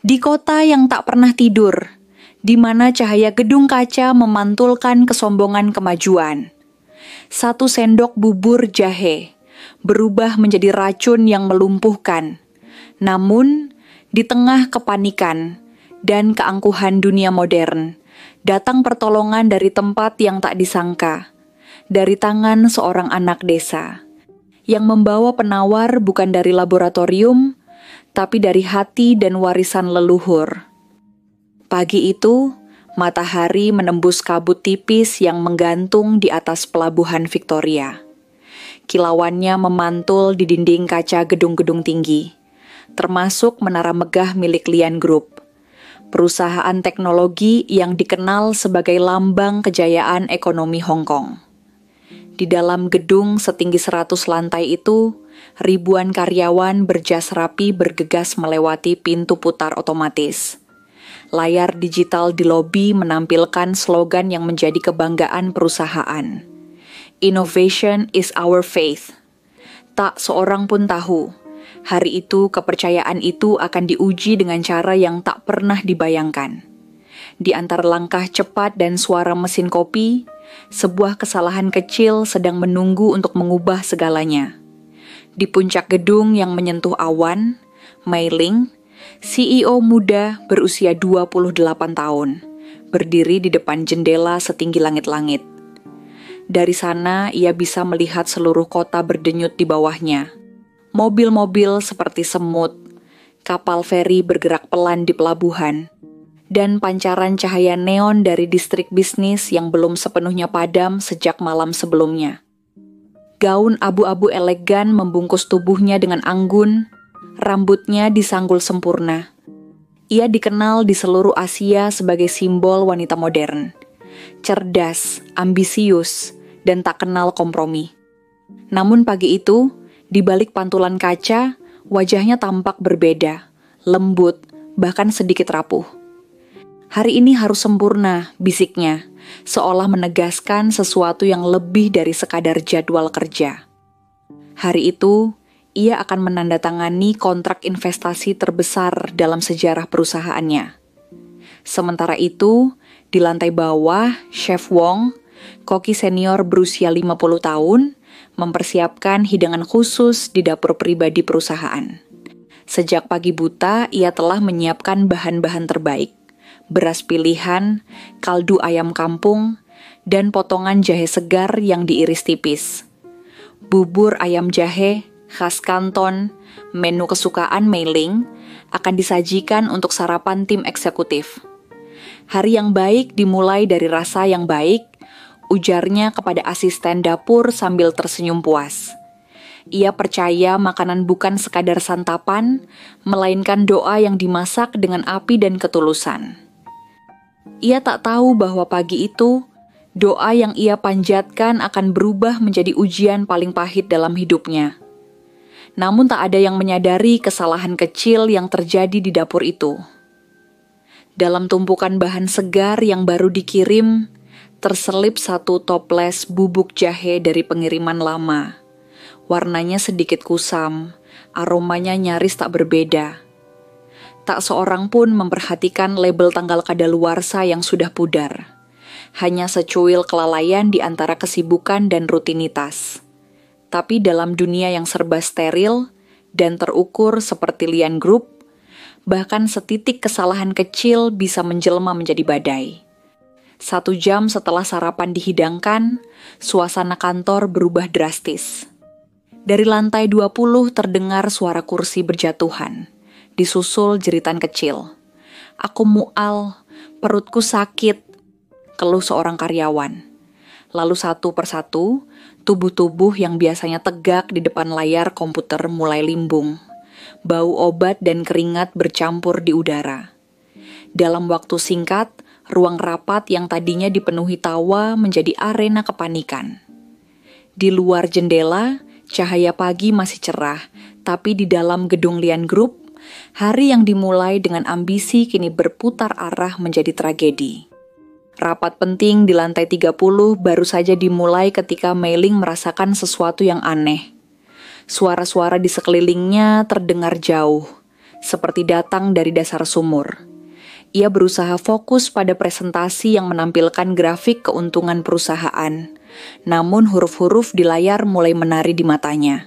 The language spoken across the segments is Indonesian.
Di kota yang tak pernah tidur, di mana cahaya gedung kaca memantulkan kesombongan kemajuan. 1 sendok bubur jahe berubah menjadi racun yang melumpuhkan. Namun, di tengah kepanikan dan keangkuhan dunia modern, datang pertolongan dari tempat yang tak disangka, dari tangan seorang anak desa, yang membawa penawar bukan dari laboratorium, tapi dari hati dan warisan leluhur. Pagi itu, matahari menembus kabut tipis yang menggantung di atas pelabuhan Victoria. Kilauannya memantul di dinding kaca gedung-gedung tinggi, termasuk menara megah milik Lian Group, perusahaan teknologi yang dikenal sebagai lambang kejayaan ekonomi Hong Kong. Di dalam gedung setinggi 100 lantai itu, ribuan karyawan berjas rapi bergegas melewati pintu putar otomatis. Layar digital di lobi menampilkan slogan yang menjadi kebanggaan perusahaan. Innovation is our faith. Tak seorang pun tahu, hari itu kepercayaan itu akan diuji dengan cara yang tak pernah dibayangkan. Di antara langkah cepat dan suara mesin kopi, sebuah kesalahan kecil sedang menunggu untuk mengubah segalanya. Di puncak gedung yang menyentuh awan, Mei Ling, CEO muda berusia 28 tahun, berdiri di depan jendela setinggi langit-langit. Dari sana ia bisa melihat seluruh kota berdenyut di bawahnya. Mobil-mobil seperti semut, kapal feri bergerak pelan di pelabuhan, dan pancaran cahaya neon dari distrik bisnis yang belum sepenuhnya padam sejak malam sebelumnya. Gaun abu-abu elegan membungkus tubuhnya dengan anggun, rambutnya disanggul sempurna. Ia dikenal di seluruh Asia sebagai simbol wanita modern, cerdas, ambisius, dan tak kenal kompromi. Namun pagi itu, di balik pantulan kaca, wajahnya tampak berbeda, lembut, bahkan sedikit rapuh. Hari ini harus sempurna, bisiknya, seolah menegaskan sesuatu yang lebih dari sekadar jadwal kerja. Hari itu, ia akan menandatangani kontrak investasi terbesar dalam sejarah perusahaannya. Sementara itu, di lantai bawah, Chef Wong, koki senior berusia 50 tahun, mempersiapkan hidangan khusus di dapur pribadi perusahaan. Sejak pagi buta, ia telah menyiapkan bahan-bahan terbaik. Beras pilihan, kaldu ayam kampung, dan potongan jahe segar yang diiris tipis. Bubur ayam jahe, khas Kanton, menu kesukaan Mei Ling, akan disajikan untuk sarapan tim eksekutif. Hari yang baik dimulai dari rasa yang baik, ujarnya kepada asisten dapur sambil tersenyum puas. Ia percaya makanan bukan sekadar santapan, melainkan doa yang dimasak dengan api dan ketulusan. Ia tak tahu bahwa pagi itu, doa yang ia panjatkan akan berubah menjadi ujian paling pahit dalam hidupnya. Namun tak ada yang menyadari kesalahan kecil yang terjadi di dapur itu. Dalam tumpukan bahan segar yang baru dikirim, terselip 1 toples bubuk jahe dari pengiriman lama. Warnanya sedikit kusam, aromanya nyaris tak berbeda. Tak seorang pun memperhatikan label tanggal kadaluarsa yang sudah pudar. Hanya secuil kelalaian di antara kesibukan dan rutinitas. Tapi dalam dunia yang serba steril dan terukur seperti Lian Group, bahkan setitik kesalahan kecil bisa menjelma menjadi badai. 1 jam setelah sarapan dihidangkan, suasana kantor berubah drastis. Dari lantai 20 terdengar suara kursi berjatuhan, disusul jeritan kecil. "Aku mual, perutku sakit," keluh seorang karyawan. Lalu satu persatu, tubuh-tubuh yang biasanya tegak di depan layar komputer mulai limbung. Bau obat dan keringat bercampur di udara. Dalam waktu singkat, ruang rapat yang tadinya dipenuhi tawa menjadi arena kepanikan. Di luar jendela, cahaya pagi masih cerah, tapi di dalam gedung Lian Group, hari yang dimulai dengan ambisi kini berputar arah menjadi tragedi. Rapat penting di lantai 30 baru saja dimulai ketika Mei Ling merasakan sesuatu yang aneh. Suara-suara di sekelilingnya terdengar jauh, seperti datang dari dasar sumur. Ia berusaha fokus pada presentasi yang menampilkan grafik keuntungan perusahaan, namun huruf-huruf di layar mulai menari di matanya.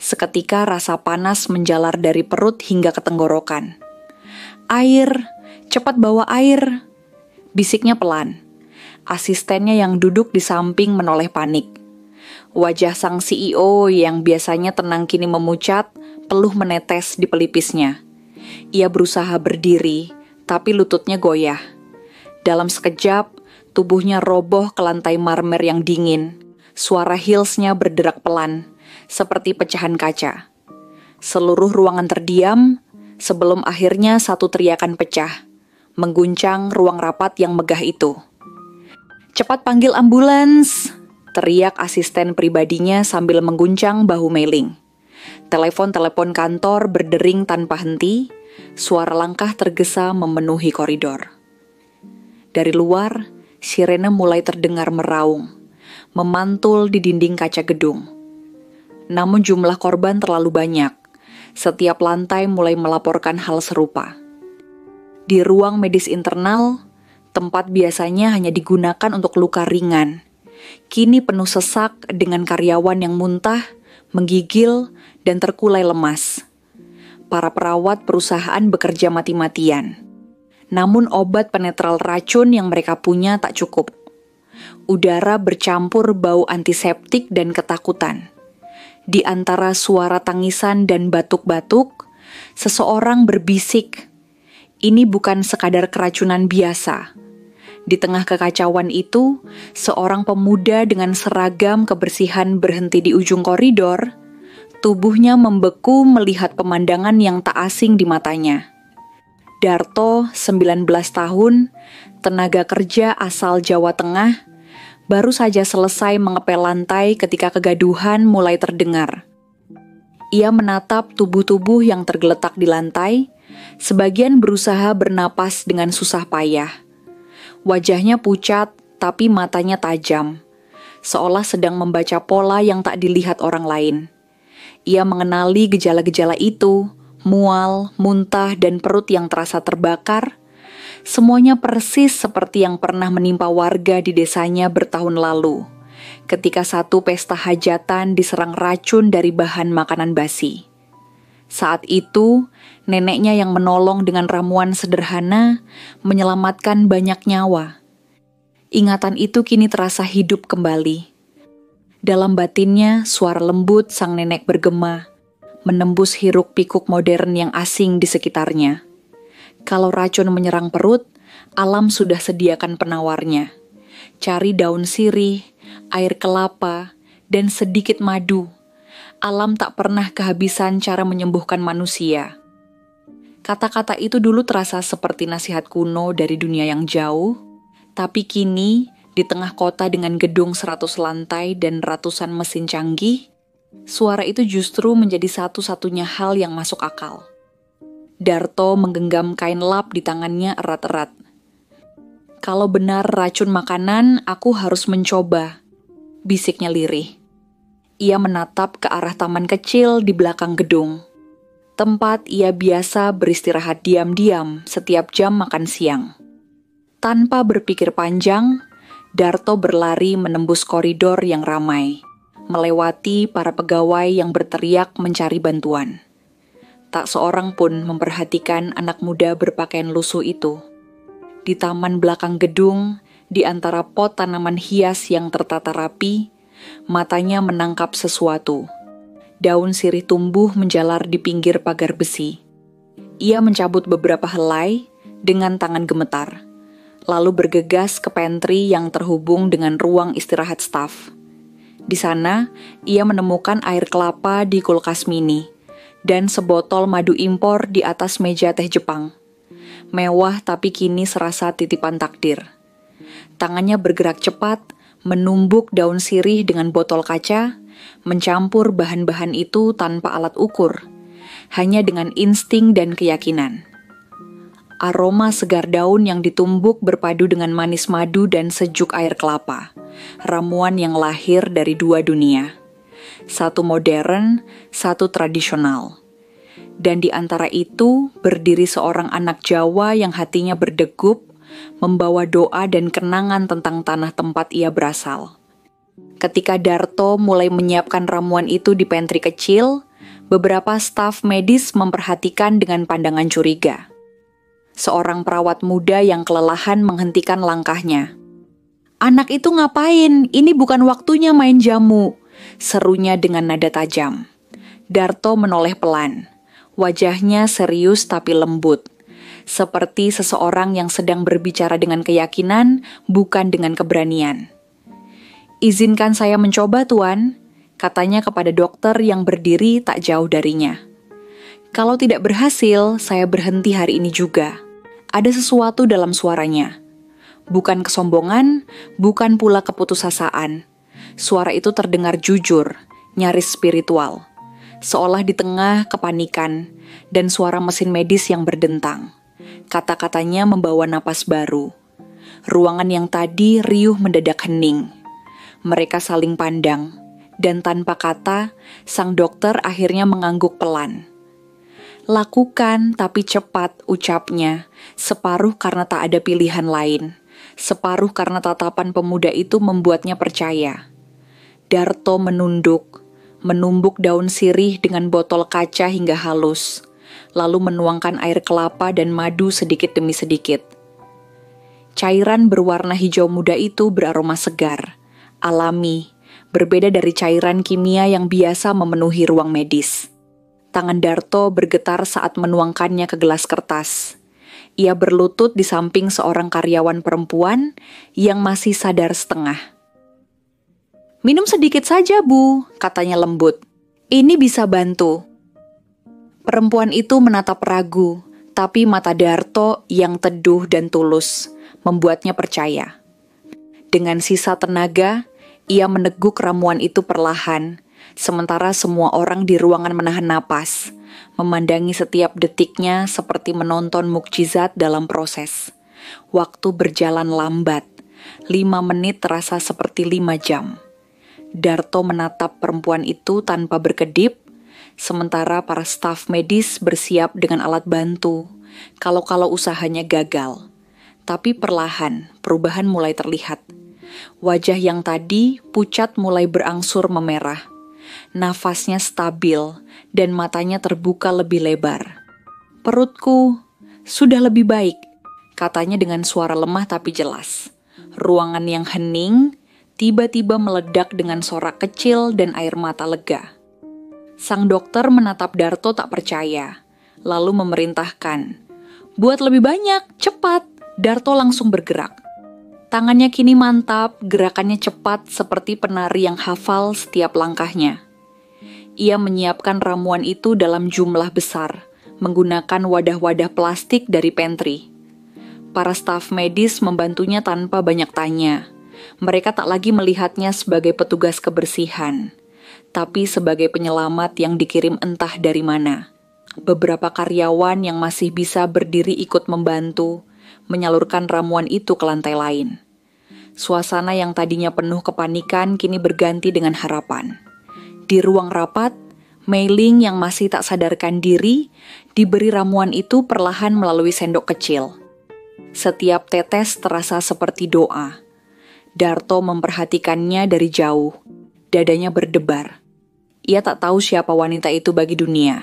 Seketika rasa panas menjalar dari perut hingga ke tenggorokan. "Air, cepat bawa air," bisiknya pelan. Asistennya yang duduk di samping menoleh panik. Wajah sang CEO yang biasanya tenang kini memucat, peluh menetes di pelipisnya. Ia berusaha berdiri, tapi lututnya goyah. Dalam sekejap, tubuhnya roboh ke lantai marmer yang dingin. Suara heelsnya berderak pelan, seperti pecahan kaca. Seluruh ruangan terdiam, sebelum akhirnya satu teriakan pecah, mengguncang ruang rapat yang megah itu. "Cepat panggil ambulans!" teriak asisten pribadinya sambil mengguncang bahu Mei-ling. Telepon-telepon kantor berdering tanpa henti, suara langkah tergesa memenuhi koridor. Dari luar, sirene mulai terdengar meraung, memantul di dinding kaca gedung. Namun jumlah korban terlalu banyak, setiap lantai mulai melaporkan hal serupa. Di ruang medis internal, tempat biasanya hanya digunakan untuk luka ringan, kini penuh sesak dengan karyawan yang muntah, menggigil, dan terkulai lemas. Para perawat perusahaan bekerja mati-matian. Namun obat penetral racun yang mereka punya tak cukup. Udara bercampur bau antiseptik dan ketakutan. Di antara suara tangisan dan batuk-batuk, seseorang berbisik, "Ini bukan sekadar keracunan biasa." Di tengah kekacauan itu, seorang pemuda dengan seragam kebersihan berhenti di ujung koridor. Tubuhnya membeku melihat pemandangan yang tak asing di matanya. Darto, 19 tahun, tenaga kerja asal Jawa Tengah, baru saja selesai mengepel lantai ketika kegaduhan mulai terdengar. Ia menatap tubuh-tubuh yang tergeletak di lantai, sebagian berusaha bernapas dengan susah payah. Wajahnya pucat, tapi matanya tajam, seolah sedang membaca pola yang tak dilihat orang lain. Ia mengenali gejala-gejala itu, mual, muntah, dan perut yang terasa terbakar. Semuanya persis seperti yang pernah menimpa warga di desanya bertahun lalu, ketika satu pesta hajatan diserang racun dari bahan makanan basi. Saat itu, neneknya yang menolong dengan ramuan sederhana menyelamatkan banyak nyawa. Ingatan itu kini terasa hidup kembali. Dalam batinnya, suara lembut sang nenek bergema, menembus hiruk-pikuk modern yang asing di sekitarnya. Kalau racun menyerang perut, alam sudah sediakan penawarnya. Cari daun sirih, air kelapa, dan sedikit madu. Alam tak pernah kehabisan cara menyembuhkan manusia. Kata-kata itu dulu terasa seperti nasihat kuno dari dunia yang jauh, tapi kini, di tengah kota dengan gedung 100 lantai dan ratusan mesin canggih, suara itu justru menjadi satu-satunya hal yang masuk akal. Darto menggenggam kain lap di tangannya erat-erat. "Kalau benar racun makanan, aku harus mencoba," bisiknya lirih. Ia menatap ke arah taman kecil di belakang gedung. Tempat ia biasa beristirahat diam-diam setiap jam makan siang. Tanpa berpikir panjang, Darto berlari menembus koridor yang ramai, melewati para pegawai yang berteriak mencari bantuan. Tak seorang pun memperhatikan anak muda berpakaian lusuh itu. Di taman belakang gedung, di antara pot tanaman hias yang tertata rapi, matanya menangkap sesuatu. Daun sirih tumbuh menjalar di pinggir pagar besi. Ia mencabut beberapa helai dengan tangan gemetar, lalu bergegas ke pantry yang terhubung dengan ruang istirahat staf. Di sana, ia menemukan air kelapa di kulkas mini dan sebotol madu impor di atas meja teh Jepang. Mewah tapi kini serasa titipan takdir. Tangannya bergerak cepat, menumbuk daun sirih dengan botol kaca, mencampur bahan-bahan itu tanpa alat ukur, hanya dengan insting dan keyakinan. Aroma segar daun yang ditumbuk berpadu dengan manis madu dan sejuk air kelapa, ramuan yang lahir dari dua dunia. Satu modern, satu tradisional. Dan di antara itu berdiri seorang anak Jawa yang hatinya berdegup, membawa doa dan kenangan tentang tanah tempat ia berasal. Ketika Darto mulai menyiapkan ramuan itu di pantry kecil, beberapa staf medis memperhatikan dengan pandangan curiga. Seorang perawat muda yang kelelahan menghentikan langkahnya. "Anak itu ngapain? Ini bukan waktunya main jamu," serunya dengan nada tajam. Darto menoleh pelan. Wajahnya serius tapi lembut, seperti seseorang yang sedang berbicara dengan keyakinan, bukan dengan keberanian. "Izinkan saya mencoba, Tuan," katanya kepada dokter yang berdiri tak jauh darinya. "Kalau tidak berhasil, saya berhenti hari ini juga." Ada sesuatu dalam suaranya. Bukan kesombongan, bukan pula keputusasaan. Suara itu terdengar jujur, nyaris spiritual. Seolah di tengah kepanikan dan suara mesin medis yang berdentang. Kata-katanya membawa napas baru. Ruangan yang tadi riuh mendadak hening. Mereka saling pandang, dan tanpa kata, sang dokter akhirnya mengangguk pelan. "Lakukan tapi cepat," ucapnya, separuh karena tak ada pilihan lain, separuh karena tatapan pemuda itu membuatnya percaya. Darto menunduk, menumbuk daun sirih dengan botol kaca hingga halus, lalu menuangkan air kelapa dan madu sedikit demi sedikit. Cairan berwarna hijau muda itu beraroma segar, alami, berbeda dari cairan kimia yang biasa memenuhi ruang medis. Tangan Darto bergetar saat menuangkannya ke gelas kertas. Ia berlutut di samping seorang karyawan perempuan yang masih sadar setengah. "Minum sedikit saja, Bu," katanya lembut. "Ini bisa bantu." Perempuan itu menatap ragu, tapi mata Darto yang teduh dan tulus membuatnya percaya. Dengan sisa tenaga, ia meneguk ramuan itu perlahan, sementara semua orang di ruangan menahan napas, memandangi setiap detiknya seperti menonton mukjizat dalam proses. Waktu berjalan lambat, 5 menit terasa seperti 5 jam. Darto menatap perempuan itu tanpa berkedip, sementara para staf medis bersiap dengan alat bantu, kalau usahanya gagal. Tapi perlahan, perubahan mulai terlihat. Wajah yang tadi pucat mulai berangsur memerah. Nafasnya stabil dan matanya terbuka lebih lebar. "Perutku sudah lebih baik," katanya dengan suara lemah tapi jelas. Ruangan yang hening tiba-tiba meledak dengan sorak kecil dan air mata lega. Sang dokter menatap Darto tak percaya, lalu memerintahkan, "Buat lebih banyak, cepat." Darto langsung bergerak. Tangannya kini mantap, gerakannya cepat seperti penari yang hafal setiap langkahnya. Ia menyiapkan ramuan itu dalam jumlah besar, menggunakan wadah-wadah plastik dari pantry. Para staf medis membantunya tanpa banyak tanya. Mereka tak lagi melihatnya sebagai petugas kebersihan, tapi sebagai penyelamat yang dikirim entah dari mana. Beberapa karyawan yang masih bisa berdiri ikut membantu, menyalurkan ramuan itu ke lantai lain. Suasana yang tadinya penuh kepanikan kini berganti dengan harapan. Di ruang rapat, Mei Ling yang masih tak sadarkan diri diberi ramuan itu perlahan melalui sendok kecil. Setiap tetes terasa seperti doa. Darto memperhatikannya dari jauh. Dadanya berdebar. Ia tak tahu siapa wanita itu bagi dunia,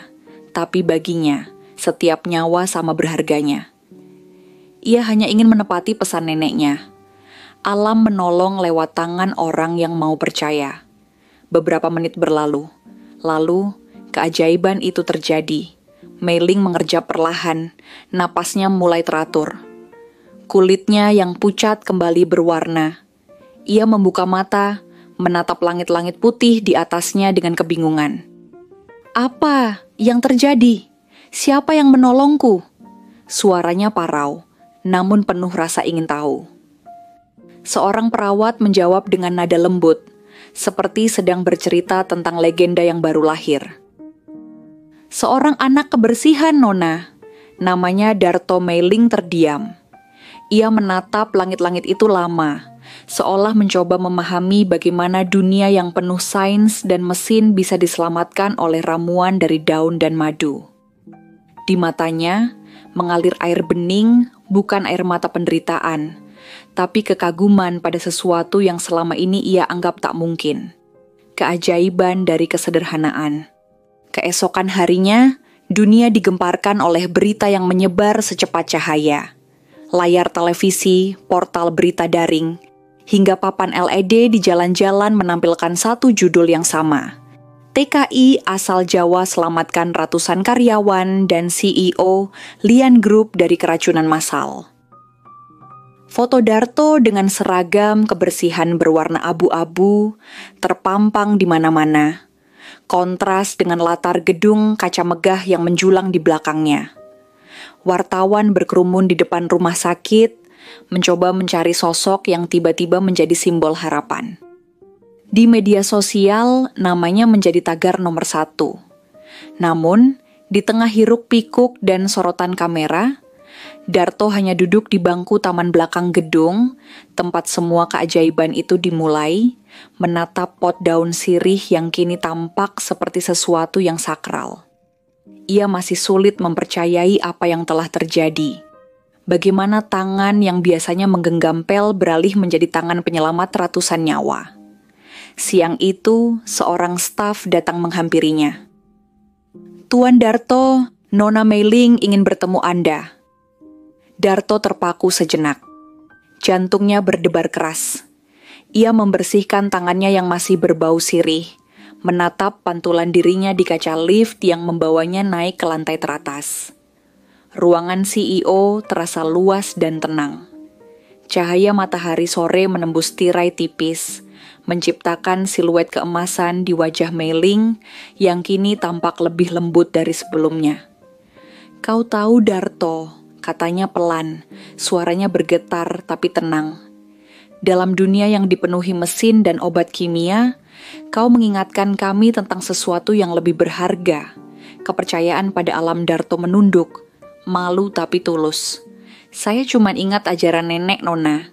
tapi baginya, setiap nyawa sama berharganya. Ia hanya ingin menepati pesan neneknya. Alam menolong lewat tangan orang yang mau percaya. Beberapa menit berlalu. Lalu, keajaiban itu terjadi. Mei Ling mengerjap perlahan, napasnya mulai teratur. Kulitnya yang pucat kembali berwarna. Ia membuka mata, menatap langit-langit putih di atasnya dengan kebingungan. "Apa yang terjadi? Siapa yang menolongku?" Suaranya parau, namun penuh rasa ingin tahu. Seorang perawat menjawab dengan nada lembut, seperti sedang bercerita tentang legenda yang baru lahir. "Seorang anak kebersihan, Nona." Namanya Darto Mei Ling terdiam. Ia menatap langit-langit itu lama, seolah mencoba memahami bagaimana dunia yang penuh sains dan mesin bisa diselamatkan oleh ramuan dari daun dan madu. Di matanya mengalir air bening, bukan air mata penderitaan, tapi kekaguman pada sesuatu yang selama ini ia anggap tak mungkin. Keajaiban dari kesederhanaan. Keesokan harinya, dunia digemparkan oleh berita yang menyebar secepat cahaya. Layar televisi, portal berita daring, hingga papan LED di jalan-jalan menampilkan satu judul yang sama. TKI asal Jawa selamatkan ratusan karyawan dan CEO Lian Group dari keracunan massal. Foto Darto dengan seragam kebersihan berwarna abu-abu terpampang di mana-mana. Kontras dengan latar gedung kaca megah yang menjulang di belakangnya. Wartawan berkerumun di depan rumah sakit, mencoba mencari sosok yang tiba-tiba menjadi simbol harapan. Di media sosial, namanya menjadi tagar nomor 1. Namun, di tengah hiruk pikuk dan sorotan kamera, Darto hanya duduk di bangku taman belakang gedung, tempat semua keajaiban itu dimulai, menatap pot daun sirih yang kini tampak seperti sesuatu yang sakral. Ia masih sulit mempercayai apa yang telah terjadi. Bagaimana tangan yang biasanya menggenggam pel beralih menjadi tangan penyelamat ratusan nyawa. Siang itu, seorang staf datang menghampirinya. "Tuan Darto, Nona Meiling ingin bertemu Anda." Darto terpaku sejenak. Jantungnya berdebar keras. Ia membersihkan tangannya yang masih berbau sirih, menatap pantulan dirinya di kaca lift yang membawanya naik ke lantai teratas. Ruangan CEO terasa luas dan tenang. Cahaya matahari sore menembus tirai tipis, menciptakan siluet keemasan di wajah Meiling yang kini tampak lebih lembut dari sebelumnya. "Kau tahu Darto," katanya pelan, suaranya bergetar tapi tenang. "Dalam dunia yang dipenuhi mesin dan obat kimia, kau mengingatkan kami tentang sesuatu yang lebih berharga. Kepercayaan pada alam." Darto menunduk, malu tapi tulus. "Saya cuma ingat ajaran nenek, Nona.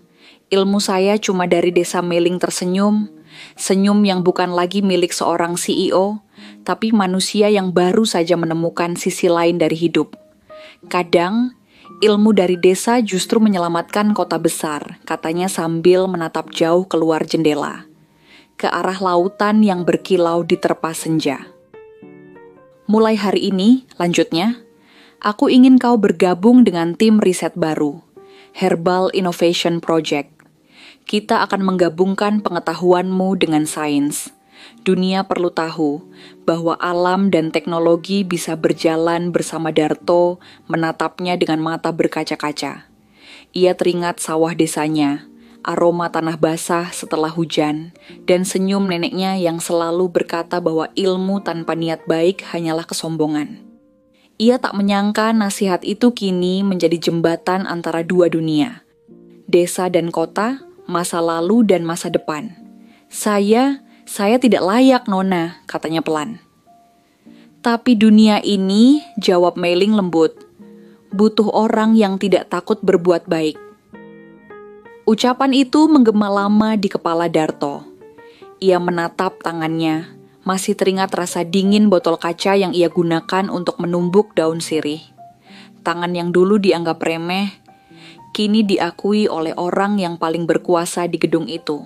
Ilmu saya cuma dari desa Meiling tersenyum, senyum yang bukan lagi milik seorang CEO, tapi manusia yang baru saja menemukan sisi lain dari hidup. Kadang, ilmu dari desa justru menyelamatkan kota besar," katanya sambil menatap jauh keluar jendela, ke arah lautan yang berkilau diterpa senja. "Mulai hari ini," lanjutnya, "aku ingin kau bergabung dengan tim riset baru, Herbal Innovation Project. Kita akan menggabungkan pengetahuanmu dengan sains. Dunia perlu tahu bahwa alam dan teknologi bisa berjalan bersama." Darto menatapnya dengan mata berkaca-kaca. Ia teringat sawah desanya, aroma tanah basah setelah hujan, dan senyum neneknya yang selalu berkata bahwa ilmu tanpa niat baik hanyalah kesombongan. Ia tak menyangka nasihat itu kini menjadi jembatan antara dua dunia, desa dan kota, masa lalu dan masa depan. Saya tidak layak, Nona," katanya pelan. "Tapi dunia ini," jawab Meiling lembut, "butuh orang yang tidak takut berbuat baik." Ucapan itu menggema lama di kepala Darto. Ia menatap tangannya, masih teringat rasa dingin botol kaca yang ia gunakan untuk menumbuk daun sirih. Tangan yang dulu dianggap remeh, kini diakui oleh orang yang paling berkuasa di gedung itu.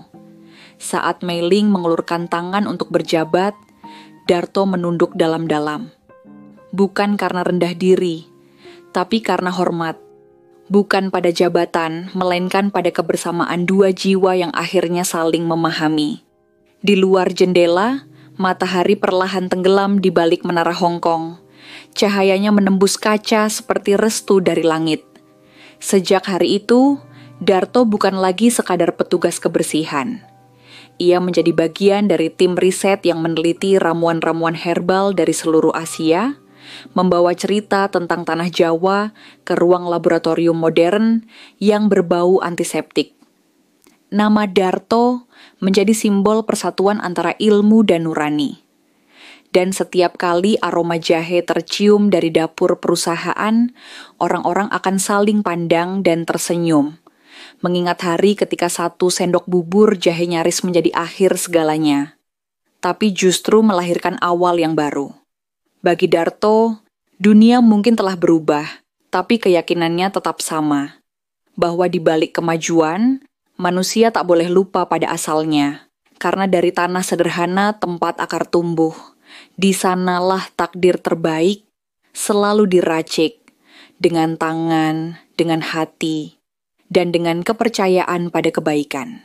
Saat Meiling mengulurkan tangan untuk berjabat, Darto menunduk dalam-dalam. Bukan karena rendah diri, tapi karena hormat. Bukan pada jabatan, melainkan pada kebersamaan dua jiwa yang akhirnya saling memahami. Di luar jendela, matahari perlahan tenggelam di balik menara Hong Kong. Cahayanya menembus kaca seperti restu dari langit. Sejak hari itu, Darto bukan lagi sekadar petugas kebersihan. Ia menjadi bagian dari tim riset yang meneliti ramuan-ramuan herbal dari seluruh Asia, membawa cerita tentang tanah Jawa ke ruang laboratorium modern yang berbau antiseptik. Nama Darto menjadi simbol persatuan antara ilmu dan nurani. Dan setiap kali aroma jahe tercium dari dapur perusahaan, orang-orang akan saling pandang dan tersenyum, mengingat hari ketika satu sendok bubur jahe nyaris menjadi akhir segalanya, tapi justru melahirkan awal yang baru. Bagi Darto, Dunia mungkin telah berubah, tapi keyakinannya tetap sama. Bahwa di balik kemajuan, manusia tak boleh lupa pada asalnya. Karena dari tanah sederhana tempat akar tumbuh, di sanalah takdir terbaik selalu diracik dengan tangan, dengan hati, dan dengan kepercayaan pada kebaikan.